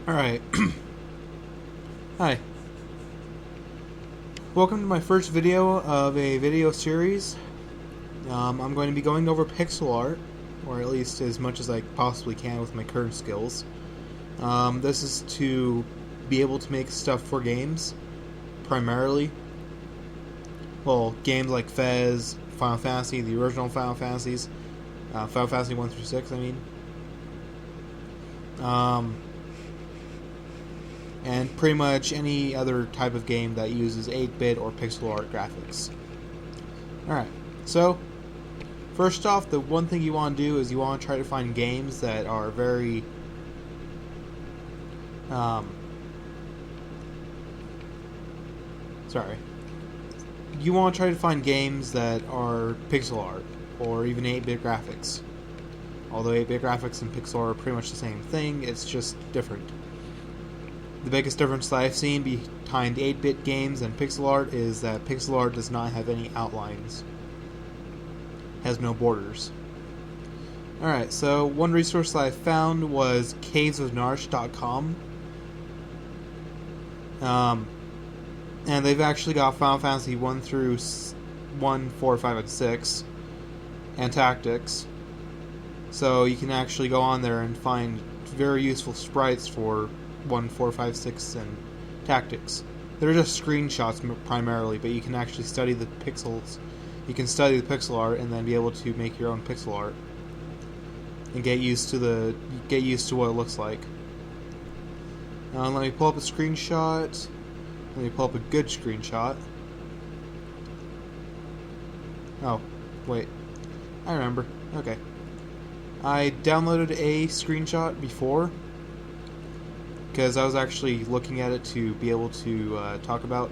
Alright. Hi. Welcome to my first video of a video series. I'm going to be going over pixel art, or at least as much as I possibly can with my current skills. This is to be able to make stuff for games, primarily. Well, games like Fez, Final Fantasy, the original Final Fantasies, Final Fantasy 1 through 6, I mean. And pretty much any other type of game that uses 8-bit or pixel art graphics. Alright, so first off, the one thing you want to do is you want to try to find games that are very you want to try to find games that are pixel art or even 8-bit graphics. Although 8-bit graphics and pixel art are pretty much the same thing, it's just different. The biggest difference that I've seen behind 8-bit games and pixel art is that pixel art does not have any outlines. Has no borders. Alright, so one resource that I found was cavesofnarsh.com. And they've actually got Final Fantasy 1 through 1, 4, 5, and 6, and Tactics. So you can actually go on there and find very useful sprites for 1, 4, 5, 6, and Tactics. They're just screenshots primarily, but you can actually study the pixels. You can study the pixel art and then be able to make your own pixel art and get used to what it looks like. Let me pull up a screenshot. Let me pull up a good screenshot. Oh, wait. I remember. Okay. I downloaded a screenshot before because I was actually looking at it to be able to talk about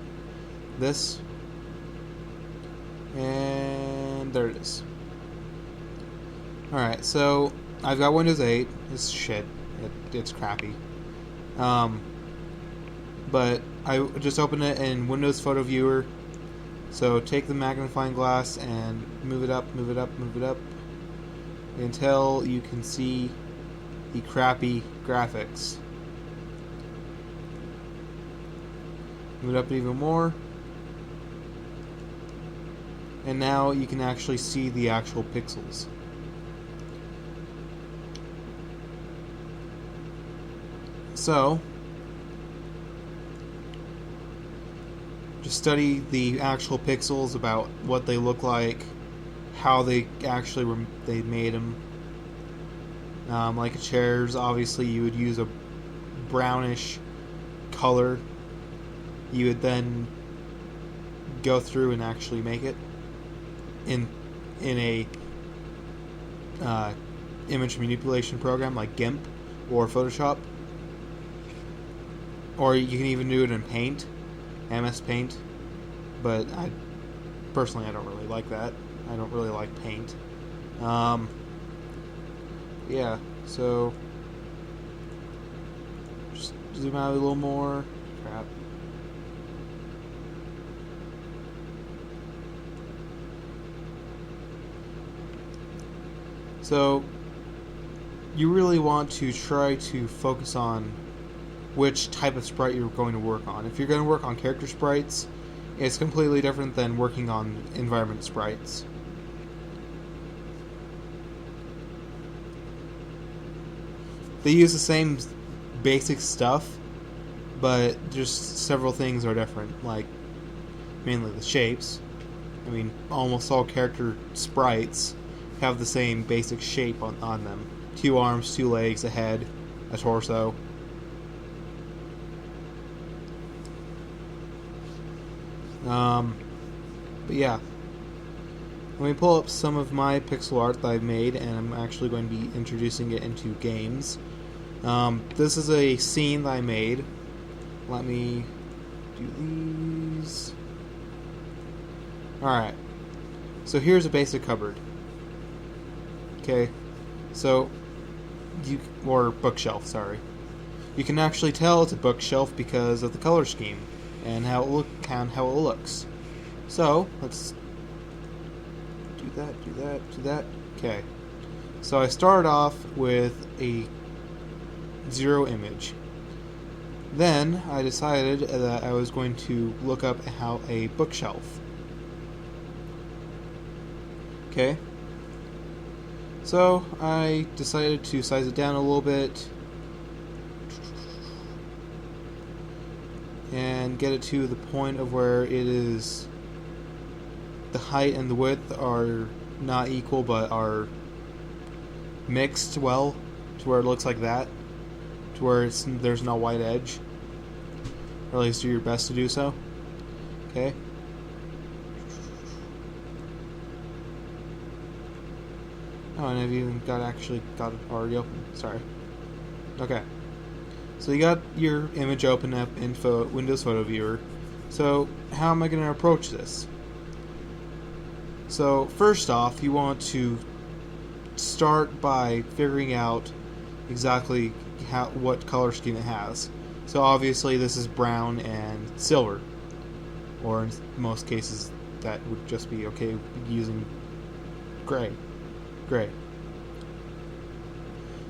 this. And there it is. Alright, so I've got Windows 8. It's shit. It's crappy. But I just opened it in Windows Photo Viewer. So take the magnifying glass and move it up, move it up, move it up until you can see the crappy graphics. Move it up even more. And now you can actually see the actual pixels. So, just study the actual pixels, about what they look like, how they actually they made them. Like chairs, obviously you would use a brownish color. You would then go through and actually make it in a image manipulation program like GIMP or Photoshop, or you can even do it in Paint, MS Paint. But I don't really like that. I don't really like Paint. Yeah, so just zoom out a little more. Crap. So you really want to try to focus on which type of sprite you're going to work on. If you're going to work on character sprites, it's completely different than working on environment sprites. They use the same basic stuff, but just several things are different, like mainly the shapes. I mean, almost all character sprites have the same basic shape on them. 2 arms, 2 legs, a head, a torso. But yeah. Let me pull up some of my pixel art that I've made, and I'm actually going to be introducing it into games. This is a scene that I made. Let me do these. Alright. So here's a basic cupboard. Okay. So, or bookshelf, sorry. You can actually tell it's a bookshelf because of the color scheme and how it looks. So, let's do that. Okay. So I started off with a 0 image. Then I decided that I was going to look up how a bookshelf. Okay. So I decided to size it down a little bit and get it to the point of where it is the height and the width are not equal but are mixed well to where it looks like that, to where there's no white edge, or at least do your best to do so. Okay. Oh, and I've even actually got it already open. Sorry. Okay. So you got your image open up in Windows Photo Viewer. So how am I going to approach this? So first off, you want to start by figuring out exactly what color scheme it has. So obviously this is brown and silver, or in most cases that would just be okay using gray.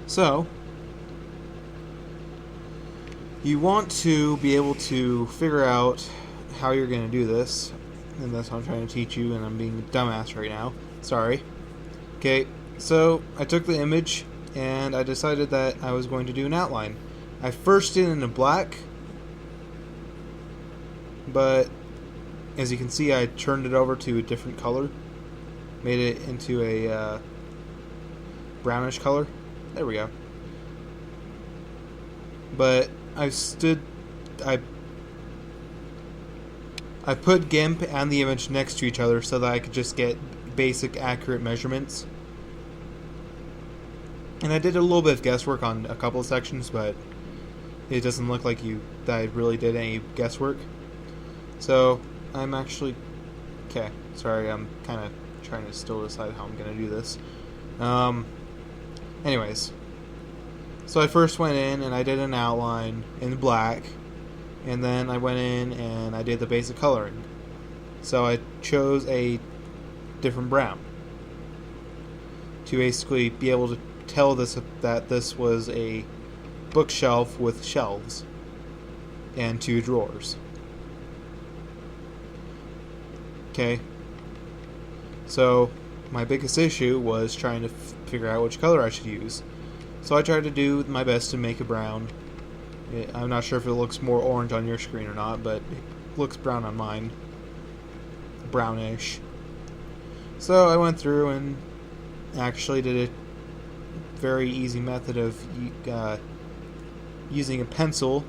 So you want to be able to figure out how you're going to do this, and that's what I'm trying to teach you, and I'm being a dumbass right now. Sorry. Okay, so I took the image and I decided that I was going to do an outline. I first did it in a black, but as you can see, I turned it over to a different color, made it into a brownish color. There we go. But I put GIMP and the image next to each other so that I could just get basic accurate measurements. And I did a little bit of guesswork on a couple of sections, but it doesn't look like that I really did any guesswork. So I'm actually okay. Sorry, I'm kind of trying to still decide how I'm going to do this. Anyways, so I first went in and I did an outline in black, and then I went in and I did the basic coloring. So I chose a different brown to basically be able to tell that this was a bookshelf with shelves and 2 drawers. Okay. So my biggest issue was trying to figure out which color I should use. So I tried to do my best to make it brown. I'm not sure if it looks more orange on your screen or not, but it looks brown on mine. Brownish. So I went through and actually did a very easy method of using a pencil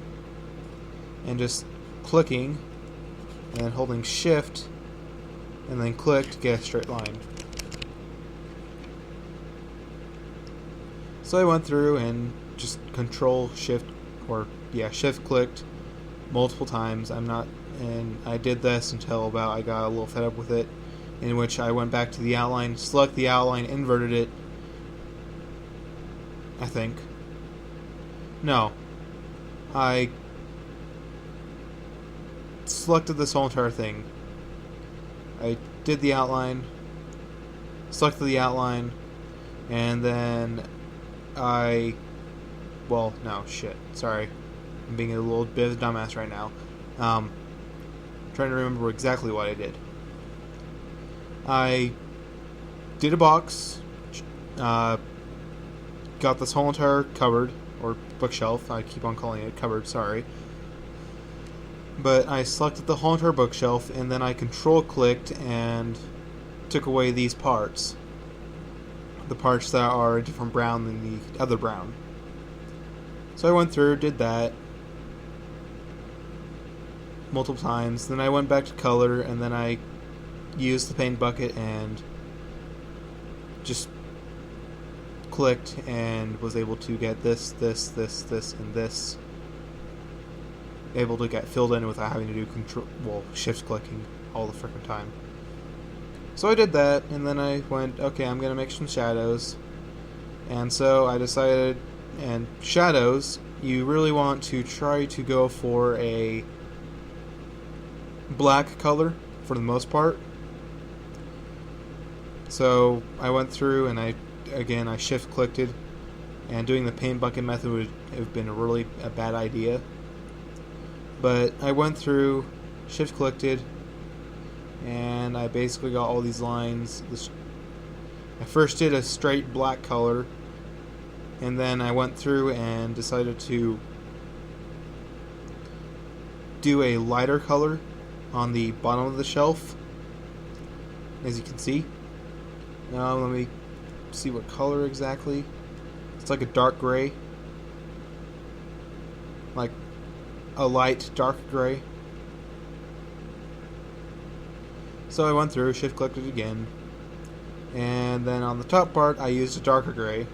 and just clicking and then holding shift and then click to get a straight line. So I went through and just shift clicked multiple times. And I did this until I got a little fed up with it, in which I went back to the outline, select the outline, inverted it. I think. No. I selected this whole entire thing. I did the outline, selected the outline, and then sorry. I'm being a little bit of a dumbass right now. Trying to remember exactly what I did. I did a box, got this whole entire cupboard, or bookshelf, I keep on calling it cupboard, sorry. But I selected the whole entire bookshelf, and then I control-clicked and took away these parts. The parts that are a different brown than the other brown. So I went through, did that multiple times, then I went back to color, and then I used the paint bucket and just clicked and was able to get this, and this able to get filled in without having to do shift clicking all the frickin' time. So I did that, and then I went, okay, I'm gonna make some shadows. And so I decided, and shadows, you really want to try to go for a black color for the most part. So I went through and I shift clicked it, and doing the paint bucket method would have been a bad idea. But I went through, shift clicked it, and I basically got all these lines. I first did a straight black color, and then I went through and decided to do a lighter color on the bottom of the shelf, as you can see. Now let me see what color exactly. It's like a dark gray, like a light dark gray. So I went through, shift clicked it again, and then on the top part I used a darker gray,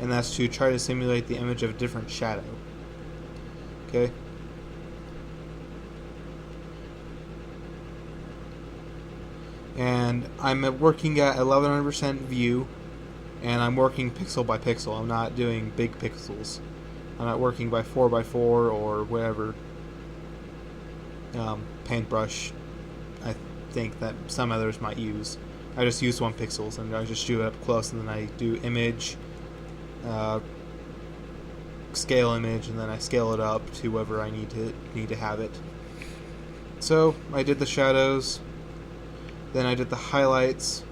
and that's to try to simulate the image of a different shadow. Okay. And I'm working at 1100% view, and I'm working pixel by pixel. I'm not doing big pixels. I'm not working by 4x4 or whatever paintbrush I think that some others might use. I just use 1 pixels, and I just do it up close, and then I do image, scale image, and then I scale it up to wherever I need to have it. So I did the shadows, then I did the highlights,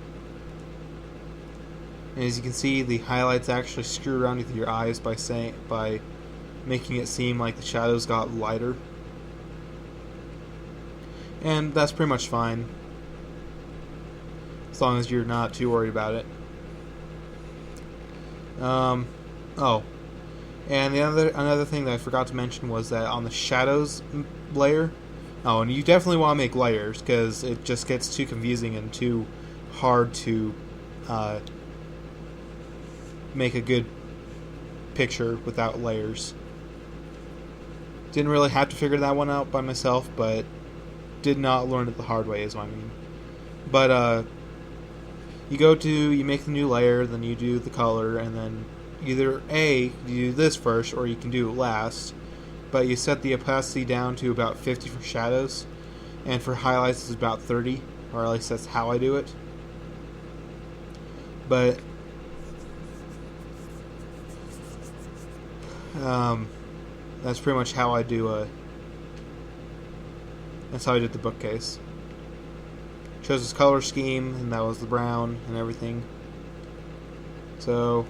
and as you can see, the highlights actually screw around with your eyes by making it seem like the shadows got lighter, and that's pretty much fine as long as you're not too worried about it. Oh, and another thing that I forgot to mention was that on the shadows layer, and you definitely want to make layers, because it just gets too confusing and too hard to make a good picture without layers. Didn't really have to figure that one out by myself, but did not learn it the hard way, is what I mean. But you make the new layer, then you do the color, and then either you do this first, or you can do it last. But you set the opacity down to about 50 for shadows, and for highlights it's about 30, or at least that's how I do it. But that's pretty much how I do that's how I did the bookcase. Chose this color scheme, and that was the brown and everything. So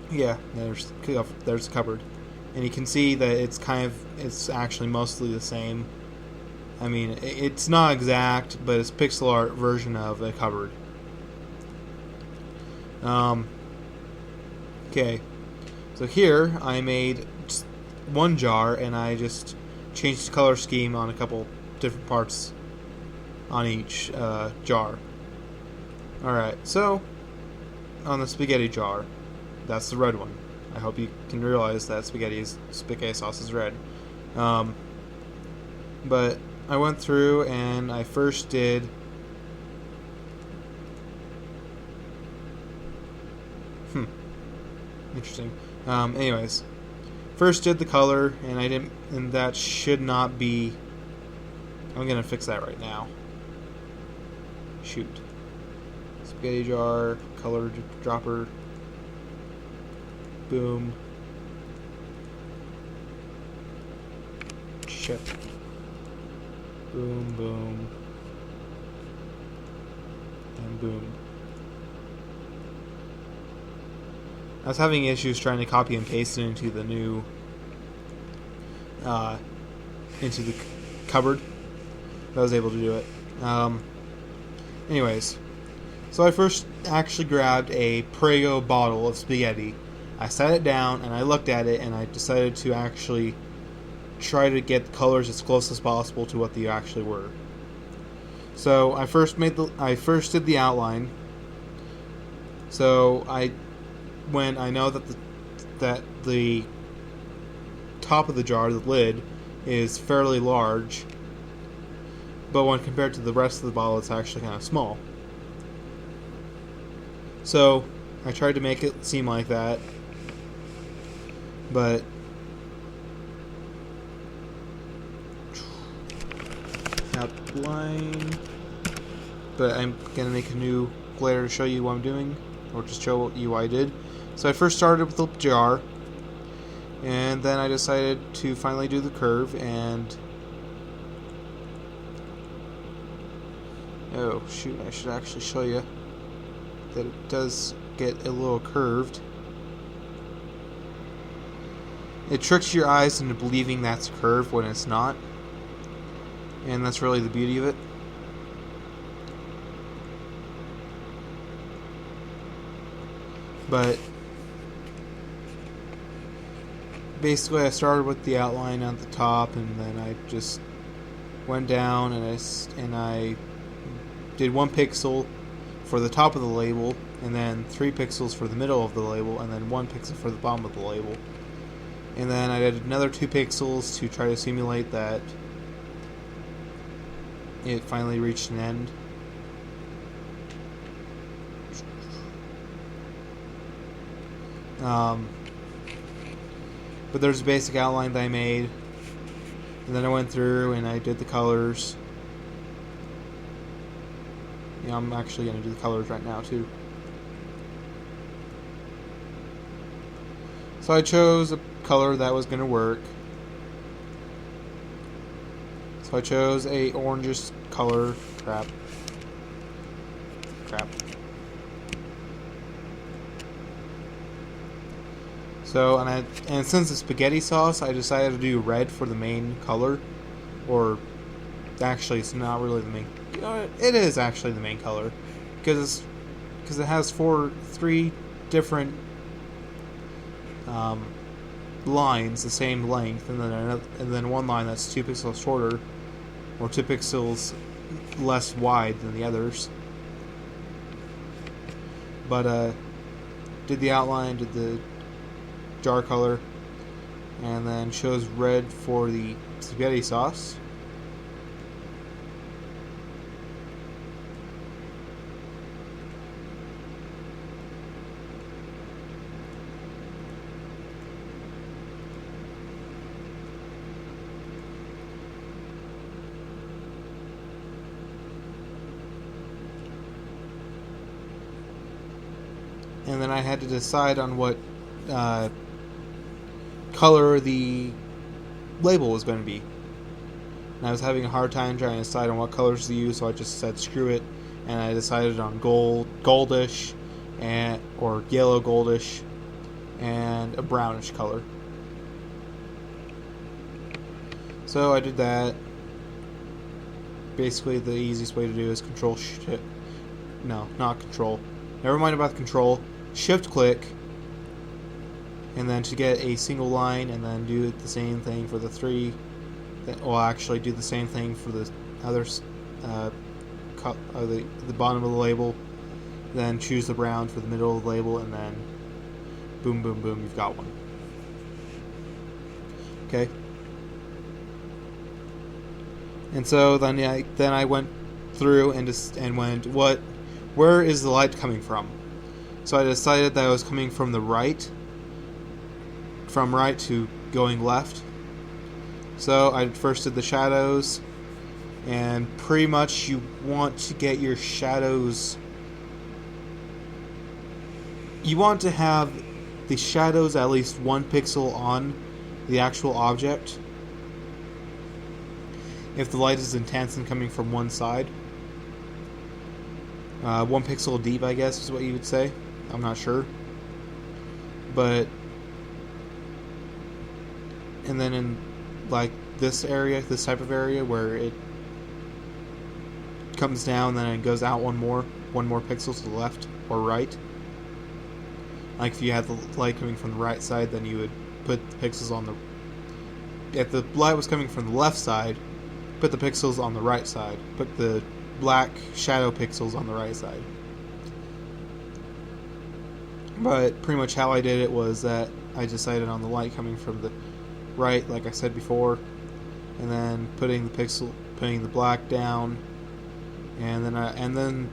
yeah, there's the cupboard. And you can see that it's actually mostly the same. I mean, it's not exact, but it's pixel art version of a cupboard. Okay, so here I made just 1 jar, and I just changed the color scheme on a couple different parts on each jar. Alright, so on the spaghetti jar, that's the red one. I hope you can realize that spaghetti sauce is red. But I went through and I first did interesting. Anyways, first did the color, and that should not be. I'm gonna fix that right now. Shoot. Spaghetti jar, color dropper. Boom. Shit. Boom, boom. And boom. I was having issues trying to copy and paste it into the new into the cupboard. I was able to do it. Anyways, so I first actually grabbed a Prego bottle of spaghetti. I set it down and I looked at it, and I decided to actually try to get the colors as close as possible to what they actually were. So I first did the outline. So when I know that the top of the jar, the lid, is fairly large, but when compared to the rest of the bottle, it's actually kind of small. So I tried to make it seem like that, but outline. But I'm gonna make a new layer to show you what I'm doing, or just show you what I did. So I first started with the jar, And then I decided to finally do the curve, and oh shoot, I should actually show you that it does get a little curved. It tricks your eyes into believing that's curved when it's not, and that's really the beauty of it. But basically I started with the outline at the top, and then I just went down and I did 1 pixel for the top of the label, and then 3 pixels for the middle of the label, and then 1 pixel for the bottom of the label. And then I did another 2 pixels to try to simulate that it finally reached an end. But there's a basic outline that I made, and then I went through and I did the colors. Yeah, I'm actually going to do the colors right now too. So I chose a color that was going to work. So I chose a orangish color. Crap. So, and since it's spaghetti sauce, I decided to do red for the main color. Or, actually, it's not really the main. It is actually the main color, because it has 3 different lines the same length, and then one line that's 2 pixels shorter, or 2 pixels less wide than the others. But did the outline, did the jar color, and then chose red for the spaghetti sauce. And then I had to decide on what color the label was going to be. And I was having a hard time trying to decide on what colors to use, so I just said screw it, and I decided on goldish, or yellow goldish, and a brownish color. So I did that. Basically, the easiest way to do is control shift. No, not control. Never mind about the control. Shift click, and then to get a single line, and then do the same thing for the 3. Well, actually, do the same thing for the others, the bottom of the label. Then choose the brown for the middle of the label, and then boom, boom, boom, you've got one. Okay. And so then I went through and went, where is the light coming from? So I decided that it was coming from the right, from right to going left. So I first did the shadows, and pretty much you want to get your shadows, you want to have the shadows at least 1 pixel on the actual object if the light is intense and coming from one side. 1 pixel deep, I guess, is what you would say. I'm not sure. But, and then in like this area, this type of area where it comes down, then it goes out one more pixel to the left or right. Like if you had the light coming from the right side, then you would put the pixels on the, if the light was coming from the left side, put the pixels on the right side. Put the black shadow pixels on the right side. But pretty much how I did it was that I decided on the light coming from the right, like I said before, and then putting the black down, and then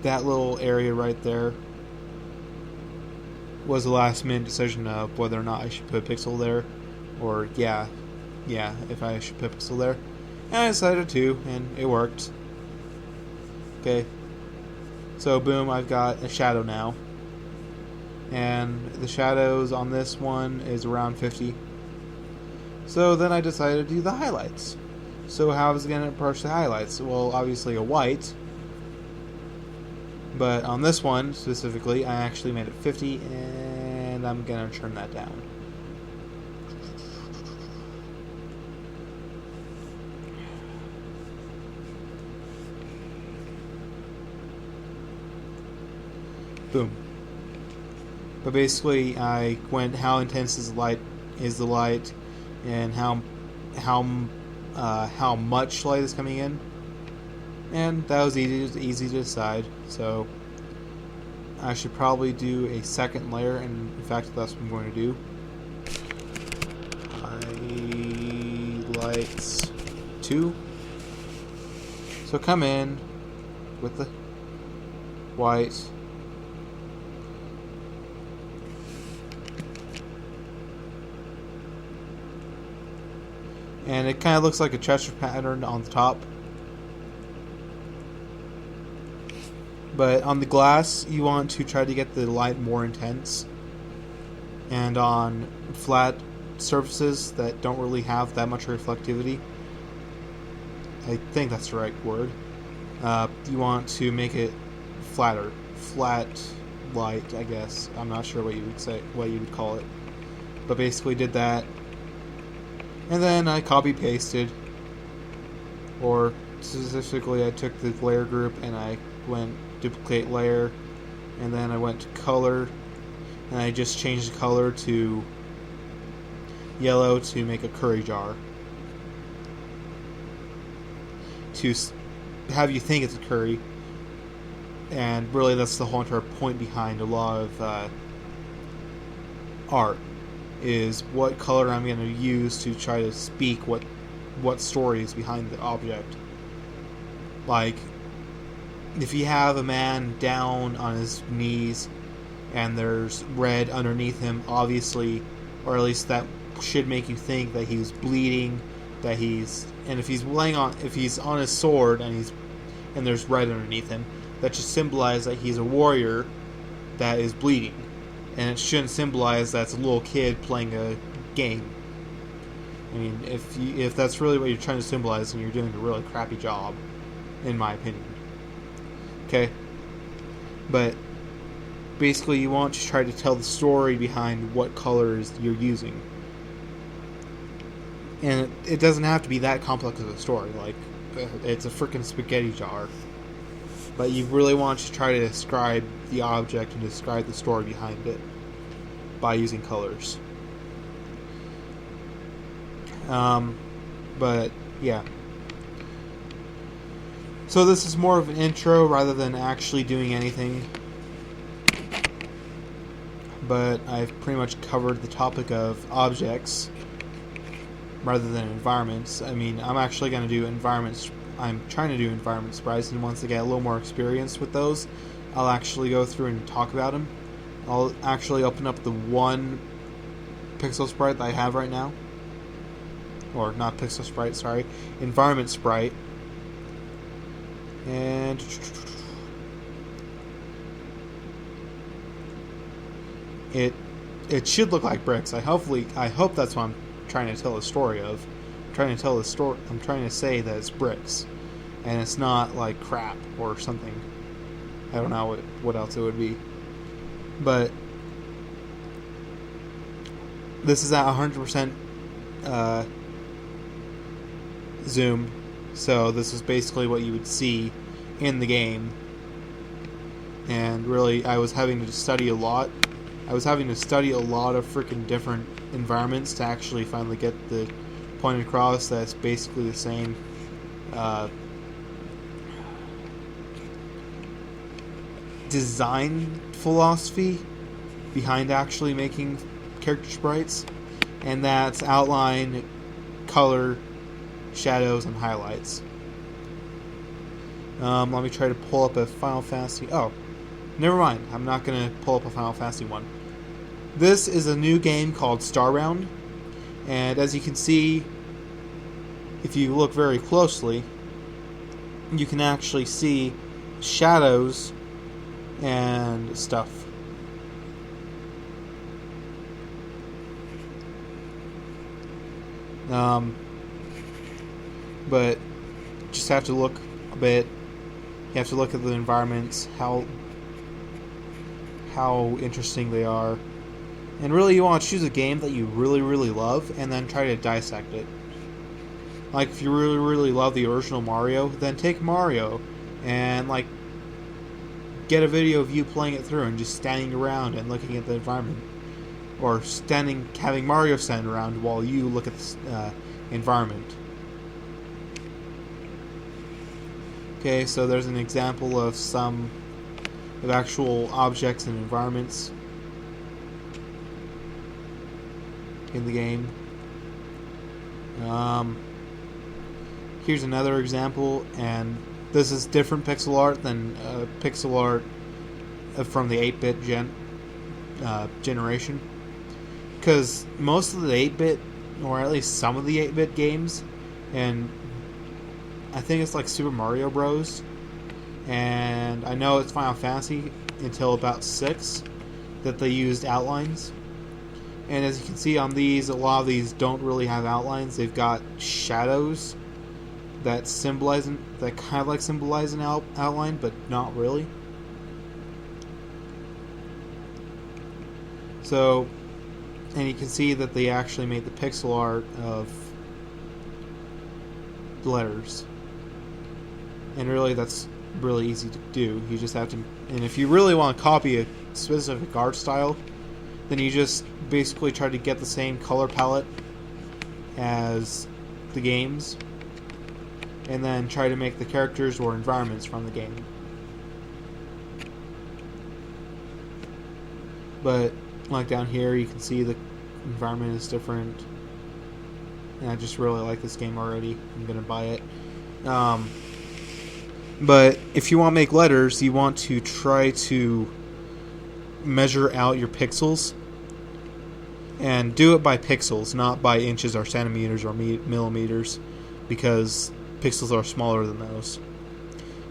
that little area right there was a last minute decision of whether or not I should put a pixel there, or if I should put a pixel there. And I decided to, and it worked. Okay. So boom, I've got a shadow now. and the shadows on this one is around 50. So then I decided to do the highlights. So how I was going to approach the highlights? Well, obviously a white, but on this one specifically, I actually made it 50, and I'm going to turn that down. Boom. But basically, I went how intense is the light, and how much light is coming in, and that was easy to decide. So I should probably do a second layer, and in fact, that's what I'm going to do. Highlights 2. So come in with the white. And it kind of looks like a Cheshire pattern on the top. But on the glass, you want to try to get the light more intense. And on flat surfaces that don't really have that much reflectivity, I think that's the right word, you want to make it flatter. Flat light, I guess. I'm not sure what you would call it. But basically did that. And then I copy-pasted, or specifically I took the layer group and I went duplicate layer, and then I went to color, and I just changed the color to yellow to make a curry jar, to have you think it's a curry. And really that's the whole entire point behind a lot of art, is what color I'm going to use to try to speak what story is behind the object. Like, if you have a man down on his knees and there's red underneath him, obviously, or at least that should make you think that he's bleeding, and if he's on his sword and there's red underneath him, that should symbolize that he's a warrior that is bleeding. And it shouldn't symbolize that it's a little kid playing a game. I mean, if that's really what you're trying to symbolize, then you're doing a really crappy job, in my opinion. Okay? But basically, you want to try to tell the story behind what colors you're using. And it doesn't have to be that complex of a story. Like, it's a freaking spaghetti jar. But you really want to try to describe the object and describe the story behind it by using colors. But yeah. So this is more of an intro rather than actually doing anything. But I've pretty much covered the topic of objects rather than environments. I mean, I'm actually going to do environments. I'm trying to do environment sprites, and once I get a little more experience with those, I'll actually go through and talk about them. I'll actually open up the one pixel sprite that I have right now. Or not pixel sprite, sorry. Environment sprite. And it should look like bricks. I hope that's what I'm trying to tell a story of. I'm trying to say that it's bricks, and it's not like crap or something. I don't know what else it would be. But this is at 100% zoom, so this is basically what you would see in the game. And really, I was having to study a lot. I was having to study a lot of freaking different environments to actually finally get the point across that's basically the same design philosophy behind actually making character sprites, and that's outline, color, shadows, and highlights. Let me try to pull up a Final Fantasy. Oh, never mind. I'm not going to pull up a Final Fantasy one. This is a new game called Starbound, and as you can see, if you look very closely, you can actually see shadows and stuff. Um, but just have to look a bit. You have to look at the environments, how interesting they are, and really you want to choose a game that you really really love, and then try to dissect it. Like if you really really love the original Mario, then take Mario, and like get a video of you playing it through and just standing around and looking at the environment, or having Mario stand around while you look at the environment. Okay, so there's an example of some of actual objects and environments in the game. Here's another example, and this is different pixel art than pixel art from the 8-bit generation. Because most of the 8-bit, or at least some of the 8-bit games, and I think it's like Super Mario Bros. And I know it's Final Fantasy until about 6 that they used outlines. And as you can see on these, a lot of these don't really have outlines. They've got shadows that kind of like symbolize an outline, but not really. So, and you can see that they actually made the pixel art of letters. And really, that's really easy to do. You just have to, and if you really want to copy a specific art style, then you just basically try to get the same color palette as the games, and then try to make the characters or environments from the game. But like down here, you can see the environment is different, and I just really like this game already. I'm gonna buy it. But if you want to make letters, you want to try to measure out your pixels, and do it by pixels, not by inches or centimeters or millimeters, because pixels are smaller than those.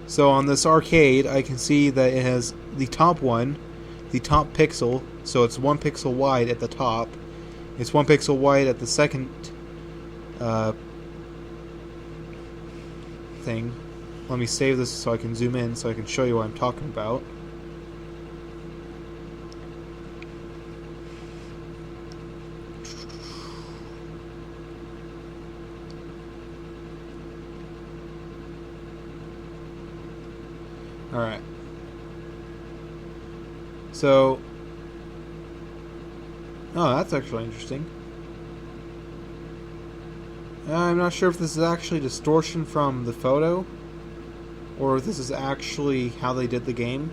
So on this arcade, I can see that it has the top pixel, so it's 1 pixel wide at the top. It's 1 pixel wide at the second thing. Let me save this so I can zoom in so I can show you what I'm talking about. Alright. So, oh, that's actually interesting. I'm not sure if this is actually distortion from the photo, or if this is actually how they did the game.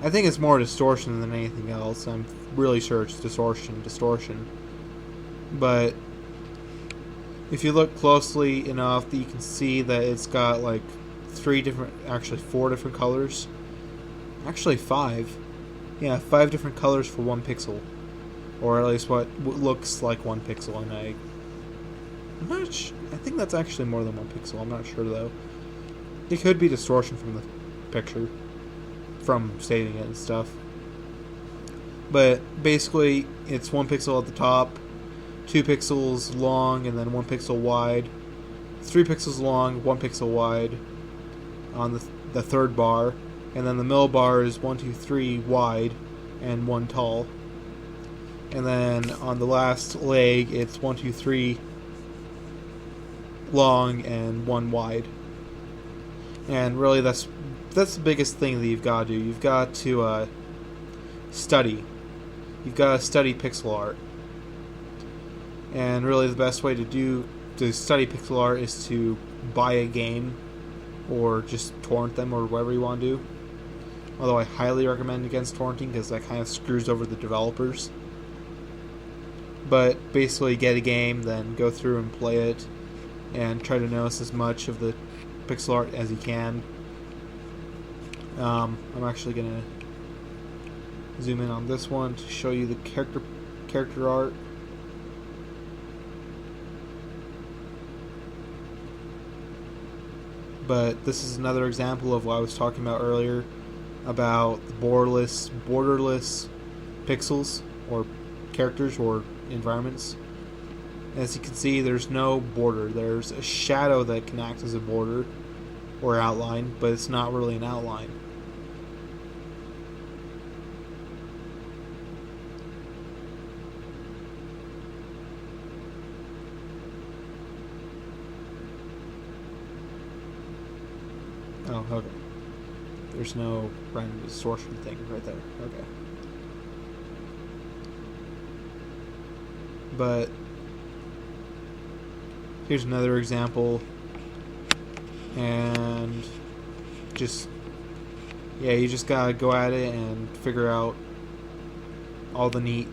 I think it's more distortion than anything else. I'm really sure it's distortion. But if you look closely enough, you can see that it's got like 4 different colors. Actually 5. Yeah, 5 different colors for 1 pixel. Or at least what looks like 1 pixel, and I think that's actually more than 1 pixel. I'm not sure though. It could be distortion from the picture, from saving it and stuff. But basically, it's 1 pixel at the top, 2 pixels long, and then 1 pixel wide, 3 pixels long, 1 pixel wide on the third bar, and then the middle bar is 1, 2, 3 wide and 1 tall. And then on the last leg, it's 1, 2, 3 long and 1 wide. And really, that's the biggest thing that you've got to do. You've got to study. You've got to study pixel art. And really, the best way to study pixel art is to buy a game, or just torrent them, or whatever you want to do. Although I highly recommend against torrenting, because that kind of screws over the developers. But basically, get a game, then go through and play it, and try to notice as much of the pixel art as you can. I'm actually gonna zoom in on this one to show you the character art. But this is another example of what I was talking about earlier, about the borderless pixels, or characters, or environments. As you can see, there's no border. There's a shadow that can act as a border or outline, but it's not really an outline. Oh, okay. There's no random distortion thing right there. Okay. But here's another example, and just, yeah, you just gotta go at it and figure out all the neat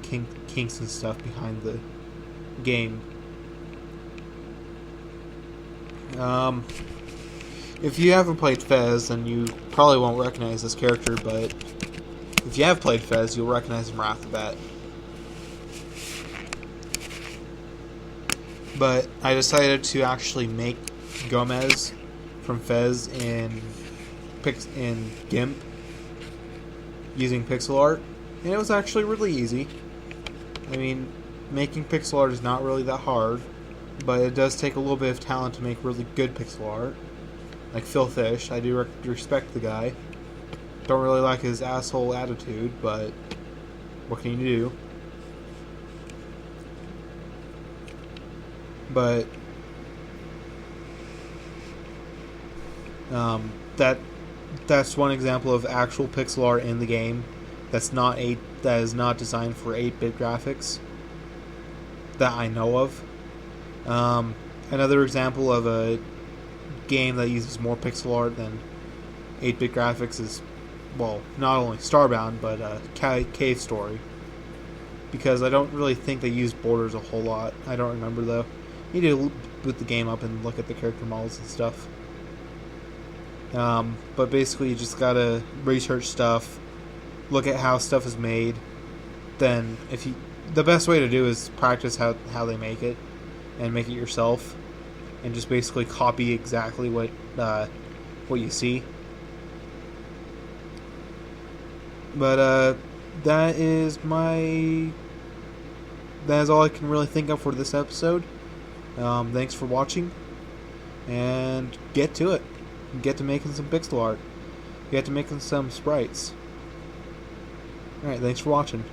kinks and stuff behind the game. If you haven't played Fez, then you probably won't recognize this character, but if you have played Fez, you'll recognize him right off the bat. But I decided to actually make Gomez from Fez in GIMP using pixel art, and it was actually really easy. I mean, making pixel art is not really that hard, but it does take a little bit of talent to make really good pixel art. Like Phil Fish, I do respect the guy. Don't really like his asshole attitude, but what can you do? But that's one example of actual pixel art in the game that is not designed for 8-bit graphics that I know of. Another example of a game that uses more pixel art than 8-bit graphics is, well, not only Starbound, but Cave Story. Because I don't really think they use borders a whole lot. I don't remember, though. You need to boot the game up and look at the character models and stuff. But basically, you just gotta research stuff, look at how stuff is made. Then, the best way to do is practice how they make it, and make it yourself, and just basically copy exactly what you see. But that is all I can really think of for this episode. Thanks for watching, and get to it. Get to making some pixel art. Get to making some sprites. Alright, thanks for watching.